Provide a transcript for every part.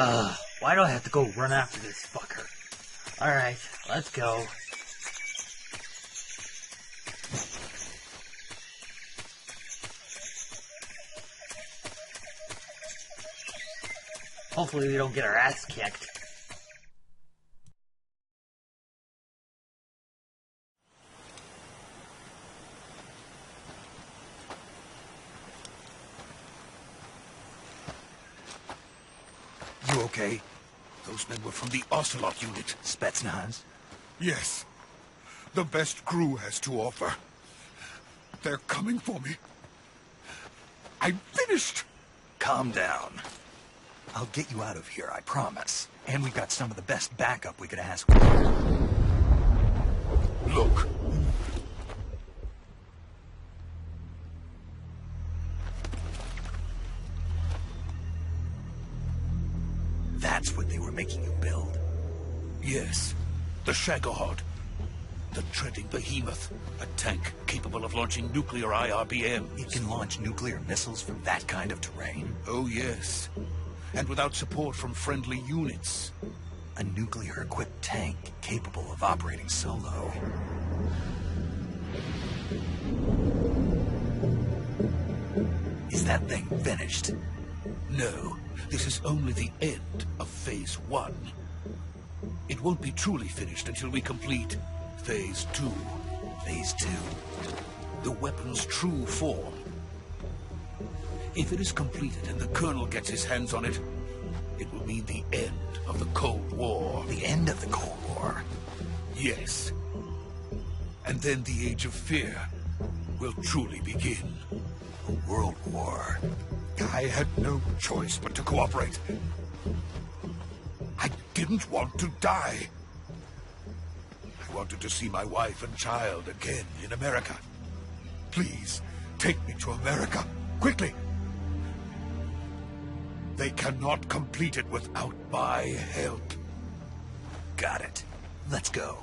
Why do I have to go run after this fucker? Alright, let's go. Hopefully we don't get our ass kicked. You okay? Those men were from the Ocelot unit. Spetsnaz? Yes. The best crew has to offer. They're coming for me. I'm finished! Calm down. I'll get you out of here, I promise. And we've got some of the best backup we could ask for. Look. That's what they were making you build? Yes. The Shagohod. The treading behemoth. A tank capable of launching nuclear IRBMs. It can launch nuclear missiles from that kind of terrain? Oh, yes. And without support from friendly units. A nuclear-equipped tank capable of operating solo. Is that thing finished? No. This is only the end of Phase 1. It won't be truly finished until we complete Phase 2. Phase 2? The weapon's true form. If it is completed and the Colonel gets his hands on it, it will mean the end of the Cold War. The end of the Cold War? Yes. And then the Age of Fear will truly begin. A world war. I had no choice but to cooperate. I didn't want to die. I wanted to see my wife and child again in America. Please, take me to America, quickly. They cannot complete it without my help. Got it. Let's go.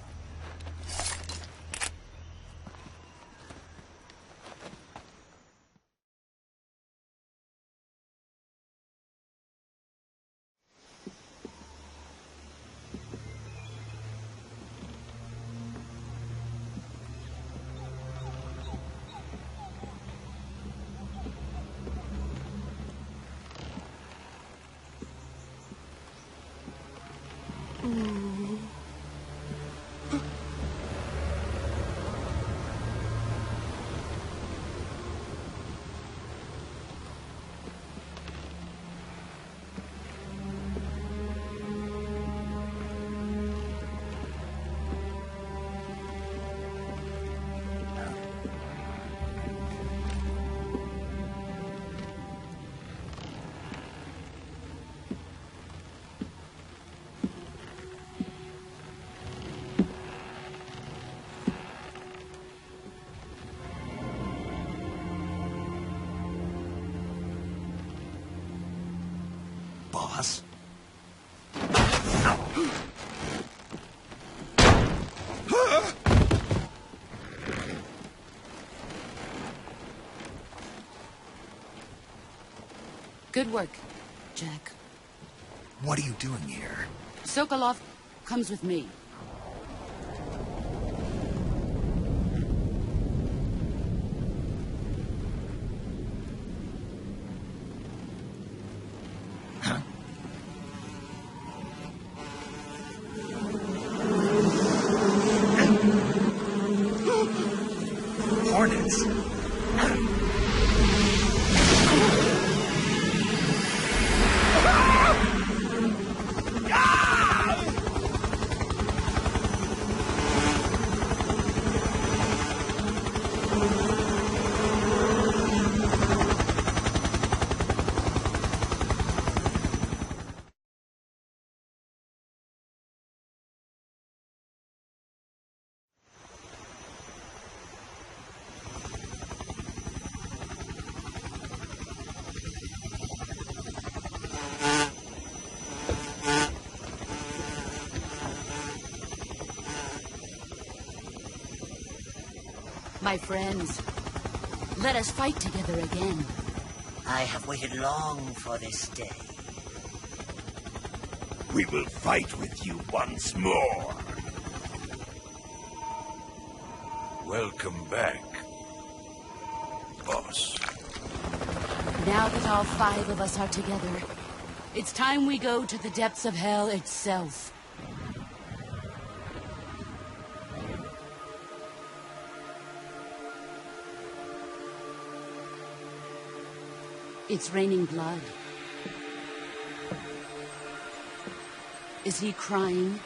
Boss? Good work, Jack. What are you doing here? Sokolov comes with me. Hornets? My friends, let us fight together again. I have waited long for this day. We will fight with you once more. Welcome back, boss. Now that all 5 of us are together, it's time we go to the depths of hell itself. It's raining blood. Is he crying?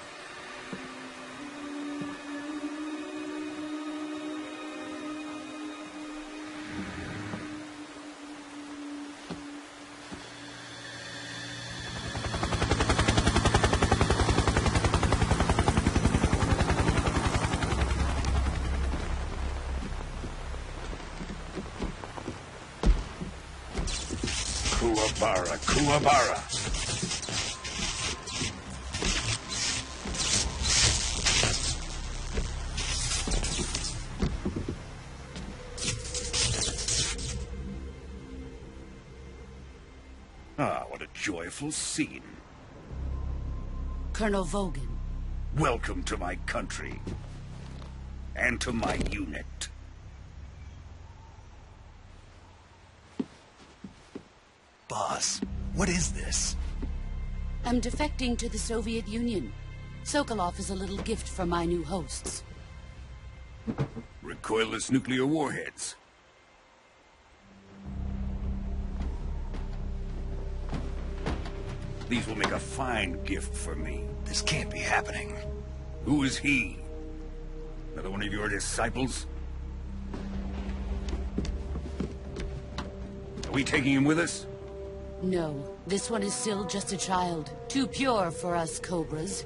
Kuwabara, Kuwabara. Ah, what a joyful scene. Colonel Vogan. Welcome to my country. And to my unit. Boss, what is this? I'm defecting to the Soviet Union. Sokolov is a little gift for my new hosts. Recoilless nuclear warheads. These will make a fine gift for me. This can't be happening. Who is he? Another one of your disciples? Are we taking him with us? No, this one is still just a child. Too pure for us Cobras.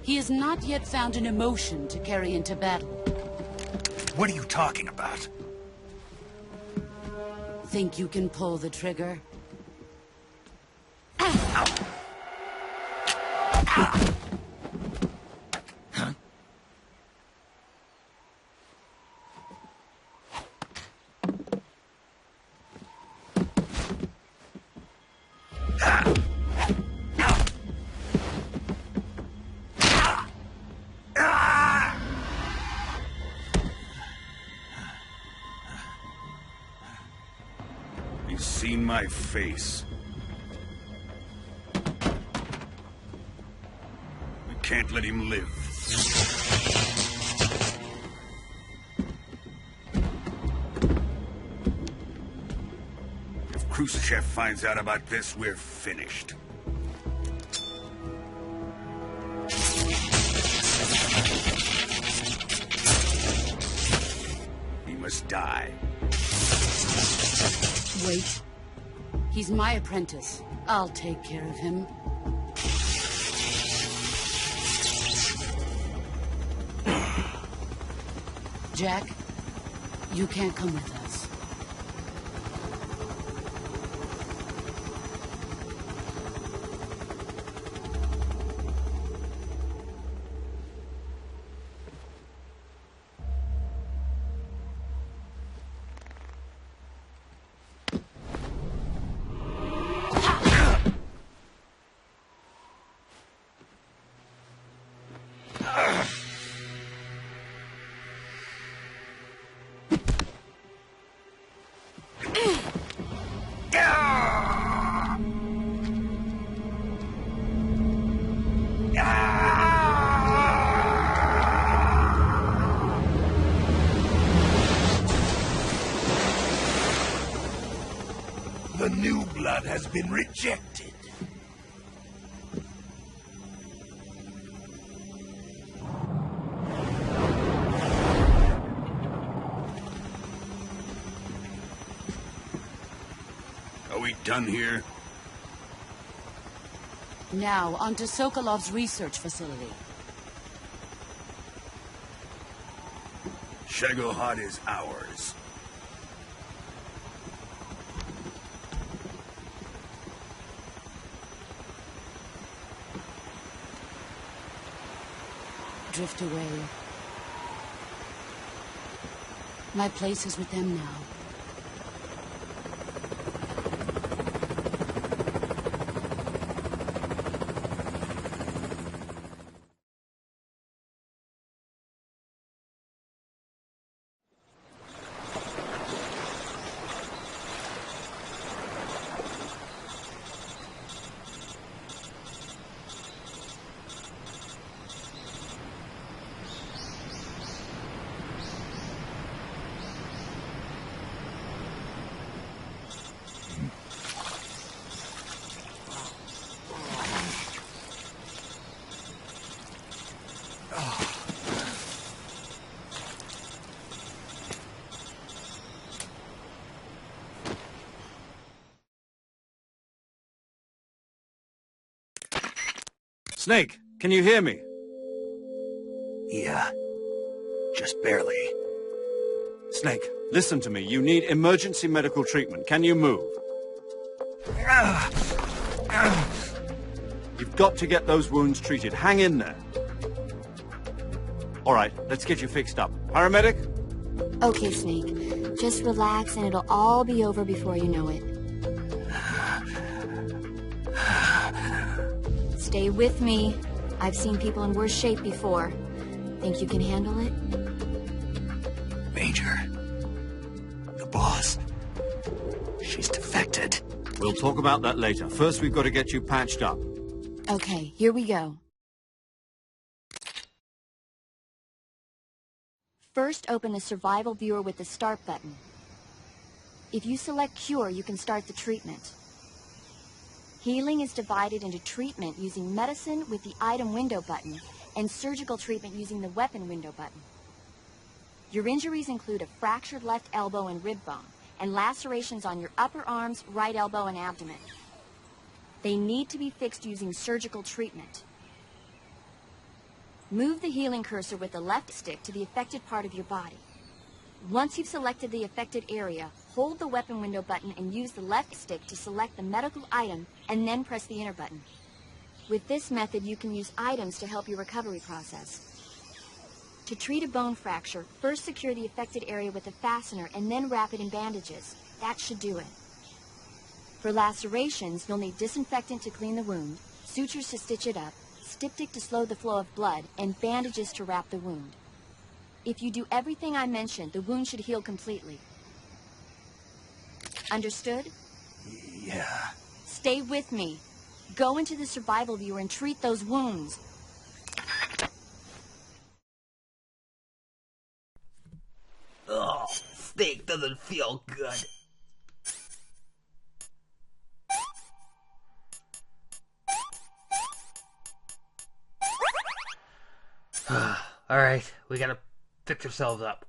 He has not yet found an emotion to carry into battle. What are you talking about? Think you can pull the trigger? He's seen my face. We can't let him live. If Khrushchev finds out about this, we're finished. He must die. Wait. He's my apprentice. I'll take care of him. Jack, you can't come with us. The new blood has been rejected. Are we done here? Now, onto Sokolov's research facility. Shagohod is ours. Drift away. My place is with them now. Snake, can you hear me? Yeah. Just barely. Snake, listen to me. You need emergency medical treatment. Can you move? You've got to get those wounds treated. Hang in there. All right, let's get you fixed up. Paramedic? Okay, Snake. Just relax and it'll all be over before you know it. Stay with me. I've seen people in worse shape before. Think you can handle it? Major. The boss. She's defected. We'll talk about that later. First, we've got to get you patched up. Okay, here we go. First, open the survival viewer with the start button. If you select cure, you can start the treatment. Healing is divided into treatment using medicine with the item window button and surgical treatment using the weapon window button. Your injuries include a fractured left elbow and rib bone and lacerations on your upper arms, right elbow, and abdomen. They need to be fixed using surgical treatment. Move the healing cursor with the left stick to the affected part of your body. Once you've selected the affected area, hold the weapon window button and use the left stick to select the medical item and then press the enter button. With this method, you can use items to help your recovery process. To treat a bone fracture, first secure the affected area with a fastener and then wrap it in bandages. That should do it. For lacerations, you'll need disinfectant to clean the wound, sutures to stitch it up, styptic to slow the flow of blood, and bandages to wrap the wound. If you do everything I mentioned, the wound should heal completely. Understood? Yeah. Stay with me. Go into the survival viewer and treat those wounds. Oh, steak doesn't feel good. Alright, we gotta fix ourselves up.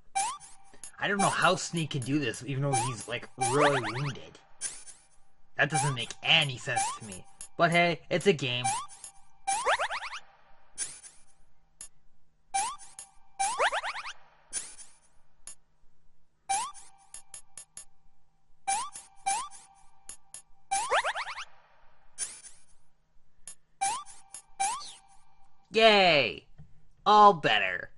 I don't know how Snake can do this, even though he's, like, really wounded. That doesn't make any sense to me. But hey, it's a game. Yay! All better.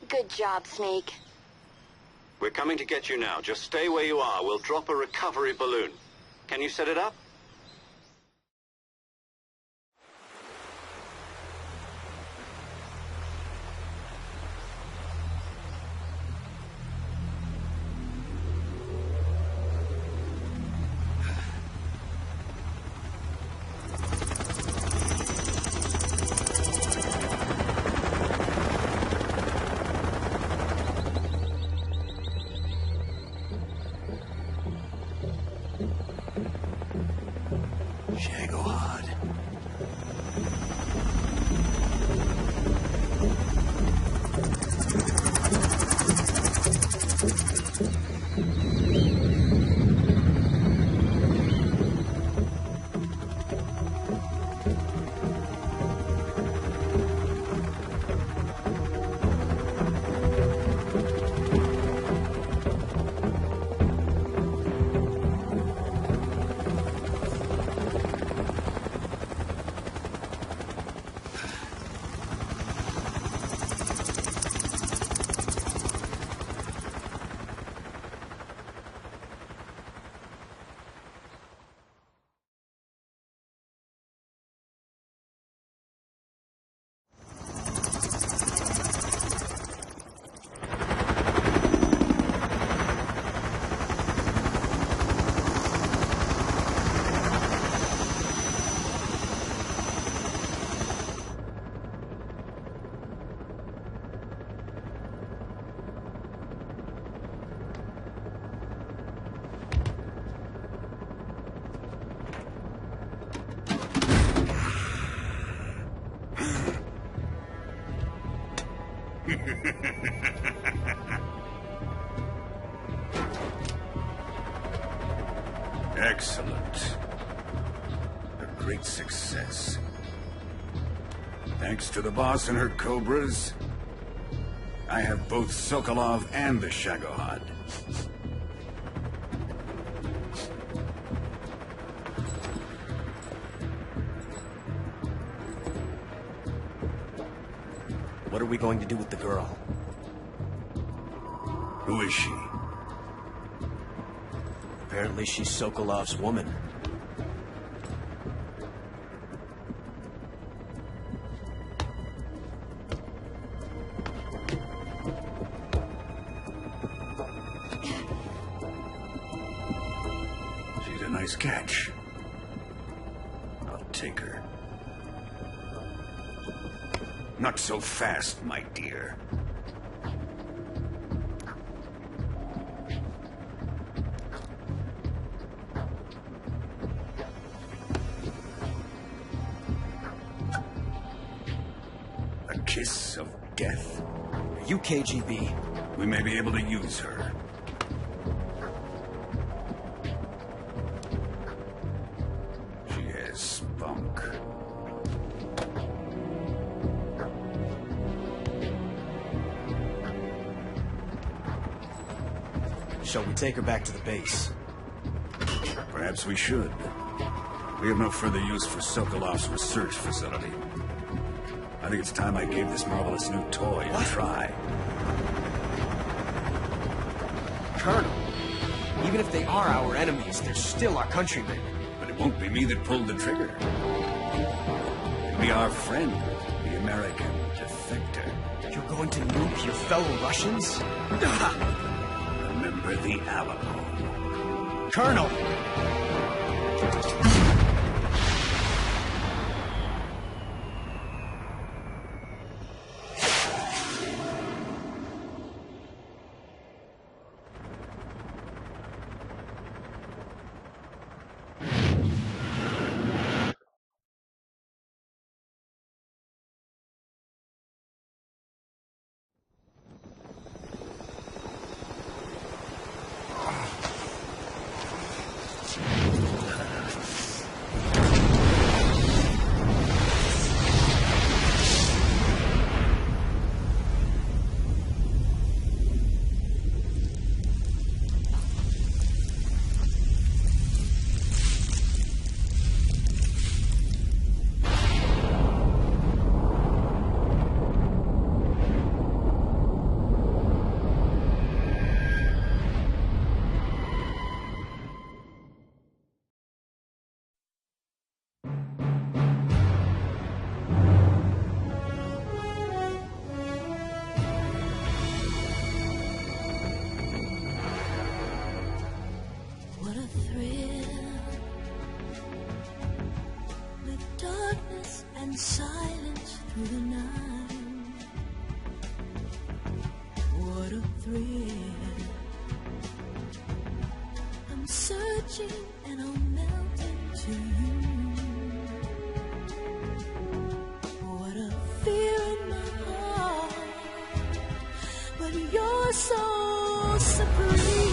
Good job, Snake. We're coming to get you now. Just stay where you are. We'll drop a recovery balloon. Can you set it up? Excellent. A great success. Thanks to the boss and her cobras, I have both Sokolov and the Shagohod. What are we going to do with the girl? Who is she? Apparently she's Sokolov's woman. She's a nice catch. I'll take her. Not so fast, my dear. A kiss of death? Are you KGB? We may be able to use her. She has spunk. Shall we take her back to the base? Perhaps we should. We have no further use for Sokolov's research facility. I think it's time I gave this marvelous new toy a try. Colonel, even if they are our enemies, they're still our countrymen. But it won't be me that pulled the trigger. It'll be our friend, the American defector. You're going to nuke your fellow Russians? Remember the Alamo. Colonel! What a thrill, the darkness and silence through the night. What a thrill, I'm searching and I'll melt into you. What a fear in my heart, but you're so supreme.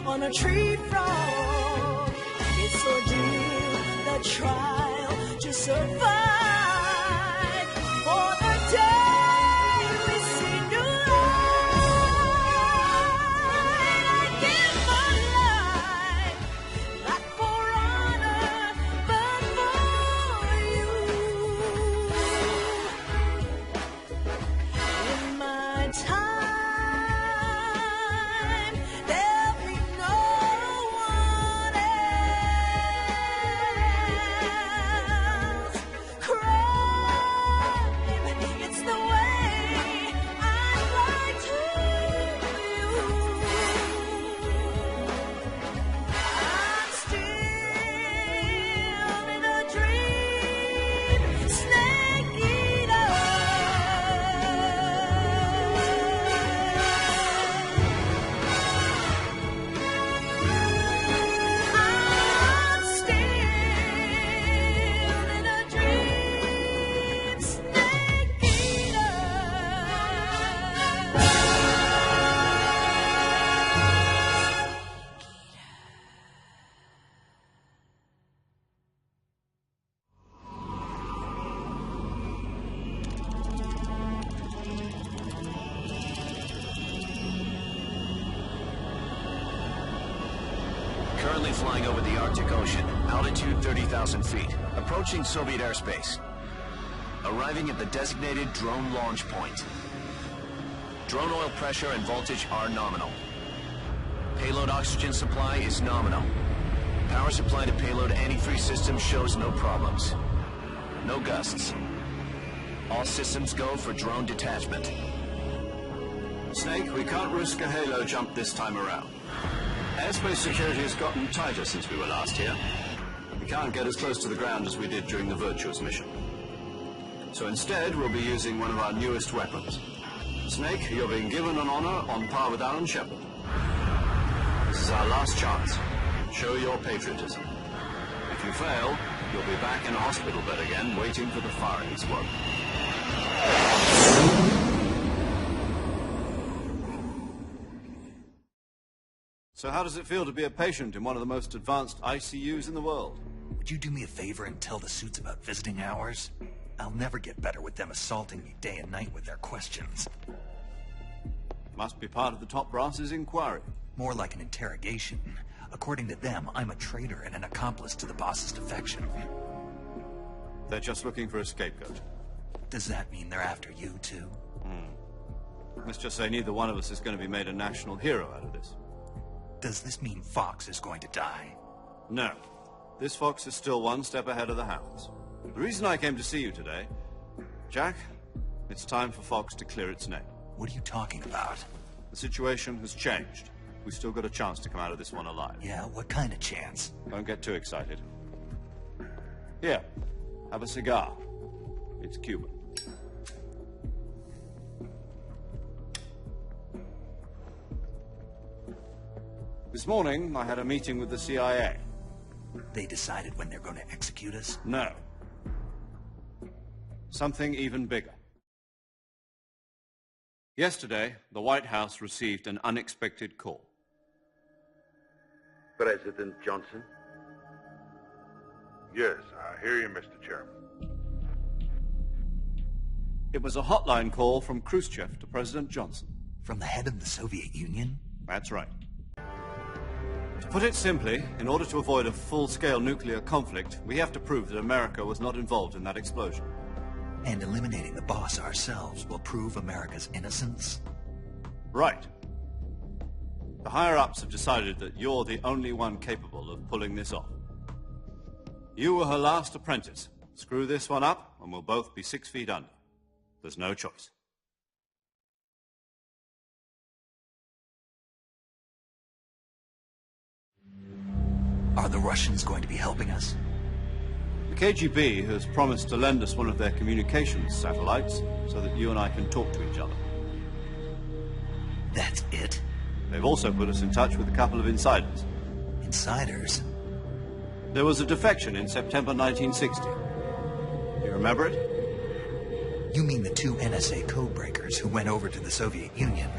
On a tree frog, it's ordeal, the trial to survive. For the day we see new light, I give my life Currently flying over the Arctic Ocean, altitude 30,000 feet, approaching Soviet airspace. Arriving at the designated drone launch point. Drone oil pressure and voltage are nominal. Payload oxygen supply is nominal. Power supply to payload antifreeze system shows no problems. No gusts. All systems go for drone detachment. Snake, we can't risk a halo jump this time around. Airspace security has gotten tighter since we were last here. We can't get as close to the ground as we did during the Virtuous mission. So instead, we'll be using one of our newest weapons. Snake, you're being given an honor on par with Alan Shepard. This is our last chance. Show your patriotism. If you fail, you'll be back in a hospital bed again, waiting for the firing squad. So how does it feel to be a patient in one of the most advanced ICUs in the world? Would you do me a favor and tell the suits about visiting hours? I'll never get better with them assaulting me day and night with their questions. Must be part of the top brass's inquiry. More like an interrogation. According to them, I'm a traitor and an accomplice to the boss's defection. They're just looking for a scapegoat. Does that mean they're after you, too? Let's just say neither one of us is going to be made a national hero out of this. Does this mean Fox is going to die? No. This fox is still one step ahead of the hounds. The reason I came to see you today, Jack, it's time for Fox to clear its name. What are you talking about? The situation has changed. We've still got a chance to come out of this one alive. Yeah, what kind of chance? Don't get too excited. Here, have a cigar. It's Cuban. This morning, I had a meeting with the CIA. They decided when they're going to execute us? No. Something even bigger. Yesterday, the White House received an unexpected call. President Johnson? Yes, I hear you, Mr. Chairman. It was a hotline call from Khrushchev to President Johnson. From the head of the Soviet Union? That's right. To put it simply, in order to avoid a full-scale nuclear conflict, we have to prove that America was not involved in that explosion. And eliminating the boss ourselves will prove America's innocence? Right. The higher-ups have decided that you're the only one capable of pulling this off. You were her last apprentice. Screw this one up, and we'll both be 6 feet under. There's no choice. Are the Russians going to be helping us? The KGB has promised to lend us one of their communications satellites so that you and I can talk to each other. That's it? They've also put us in touch with a couple of insiders. Insiders? There was a defection in September 1960. You remember it? You mean the 2 NSA codebreakers who went over to the Soviet Union?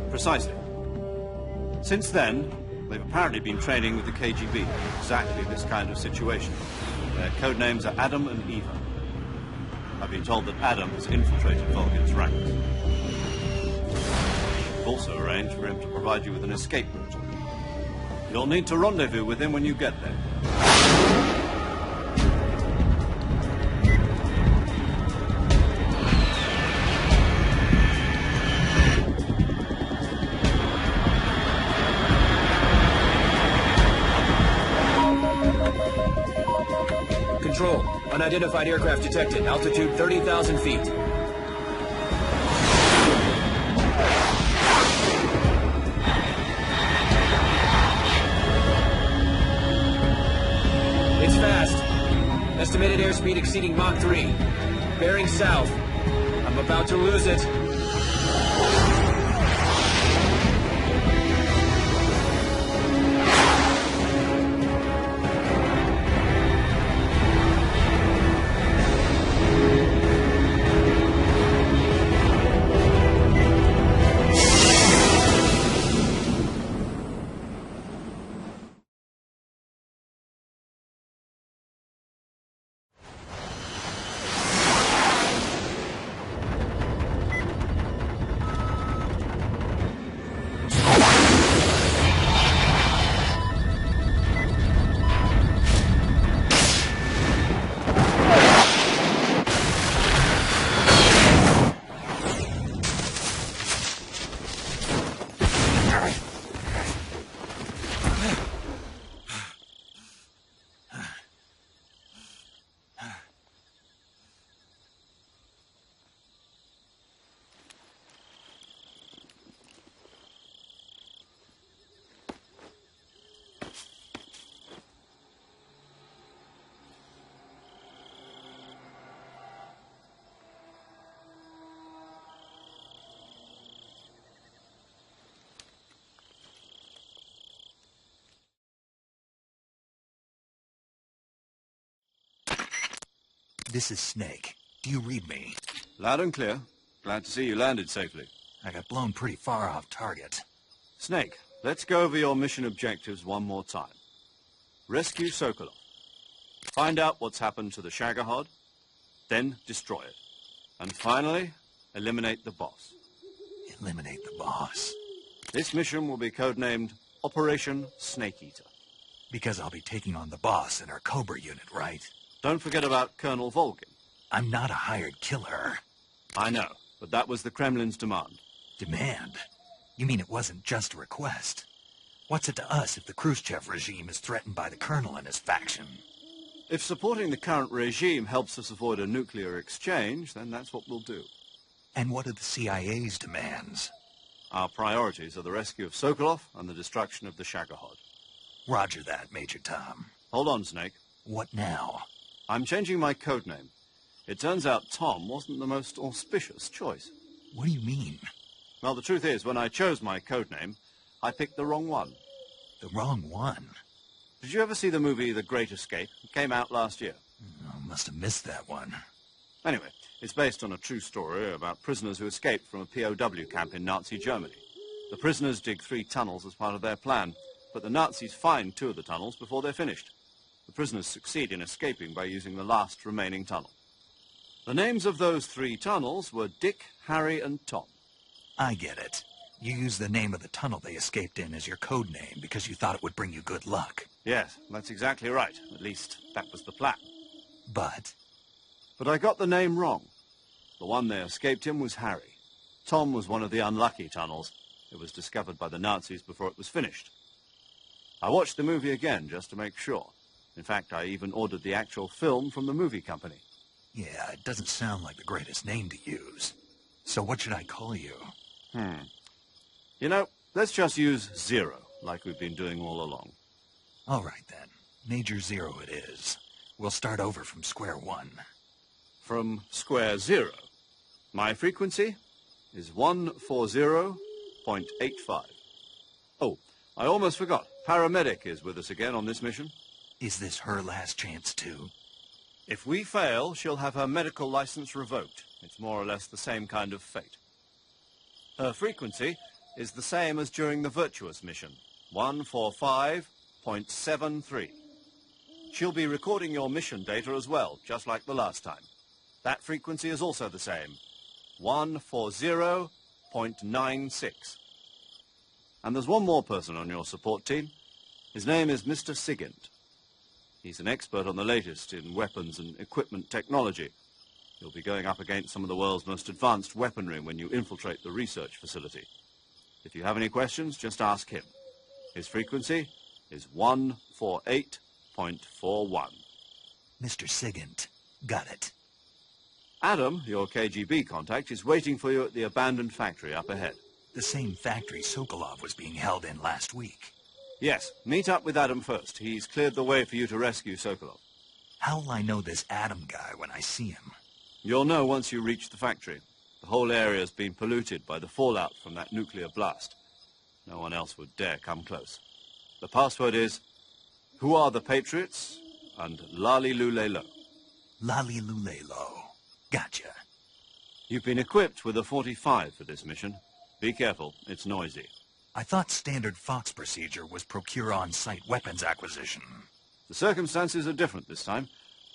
Precisely. Since then, they've apparently been training with the KGB in exactly this kind of situation. Their code names are Adam and Eva. I've been told that Adam has infiltrated Vulcan's ranks. We've also arranged for him to provide you with an escape route. You'll need to rendezvous with him when you get there. Control. Unidentified aircraft detected. Altitude 30,000 feet. It's fast. Estimated airspeed exceeding Mach 3. Bearing south. I'm about to lose it. This is Snake. Do you read me? Loud and clear. Glad to see you landed safely. I got blown pretty far off target. Snake, let's go over your mission objectives one more time. Rescue Sokolov. Find out what's happened to the Shagohod, then destroy it. And finally, eliminate the boss. Eliminate the boss? This mission will be codenamed Operation Snake Eater. Because I'll be taking on the boss in our Cobra unit, right? Don't forget about Colonel Volgin. I'm not a hired killer. I know, but that was the Kremlin's demand. Demand? You mean it wasn't just a request? What's it to us if the Khrushchev regime is threatened by the Colonel and his faction? If supporting the current regime helps us avoid a nuclear exchange, then that's what we'll do. And what are the CIA's demands? Our priorities are the rescue of Sokolov and the destruction of the Shagohod. Roger that, Major Tom. Hold on, Snake. What now? I'm changing my codename. It turns out Tom wasn't the most auspicious choice. What do you mean? Well, the truth is, when I chose my codename, I picked the wrong one. The wrong one? Did you ever see the movie The Great Escape? It came out last year. I must have missed that one. Anyway, it's based on a true story about prisoners who escaped from a POW camp in Nazi Germany. The prisoners dig 3 tunnels as part of their plan, but the Nazis find 2 of the tunnels before they're finished. The prisoners succeed in escaping by using the last remaining tunnel. The names of those 3 tunnels were Dick, Harry, and Tom. I get it. You used the name of the tunnel they escaped in as your code name because you thought it would bring you good luck. Yes, that's exactly right. At least, that was the plan. But I got the name wrong. The one they escaped in was Harry. Tom was one of the unlucky tunnels. It was discovered by the Nazis before it was finished. I watched the movie again just to make sure. In fact, I even ordered the actual film from the movie company. yeah, it doesn't sound like the greatest name to use. So what should I call you? You know, let's just use Zero, like we've been doing all along. All right, then. Major Zero it is. We'll start over from square one. From square 0. My frequency is 140.85. Oh, I almost forgot. Paramedic is with us again on this mission. Is this her last chance, too? If we fail, she'll have her medical license revoked. It's more or less the same kind of fate. Her frequency is the same as during the Virtuous mission, 145.73. She'll be recording your mission data as well, just like the last time. That frequency is also the same, 140.96. And there's one more person on your support team. His name is Mr. Sigint. He's an expert on the latest in weapons and equipment technology. You'll be going up against some of the world's most advanced weaponry when you infiltrate the research facility. If you have any questions, just ask him. His frequency is 148.41. Mr. Sigint. Got it. Adam, your KGB contact, is waiting for you at the abandoned factory up ahead. The same factory Sokolov was being held in last week. Yes, meet up with Adam first. He's cleared the way for you to rescue Sokolov. How will I know this Adam guy when I see him? You'll know once you reach the factory. The whole area's been polluted by the fallout from that nuclear blast. No one else would dare come close. The password is, "Who are the Patriots?" and Lali Lulelo. Lali Lulelo. Gotcha. You've been equipped with a 45 for this mission. Be careful, it's noisy. I thought standard Fox procedure was procure on-site weapons acquisition. The circumstances are different this time.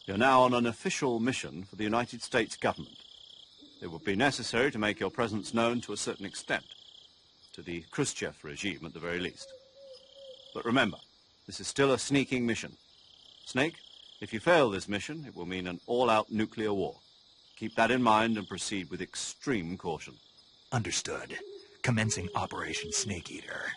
You're now on an official mission for the United States government. It would be necessary to make your presence known to a certain extent, to the Khrushchev regime at the very least. But remember, this is still a sneaking mission. Snake, if you fail this mission, it will mean an all-out nuclear war. Keep that in mind and proceed with extreme caution. Understood. Commencing Operation Snake Eater.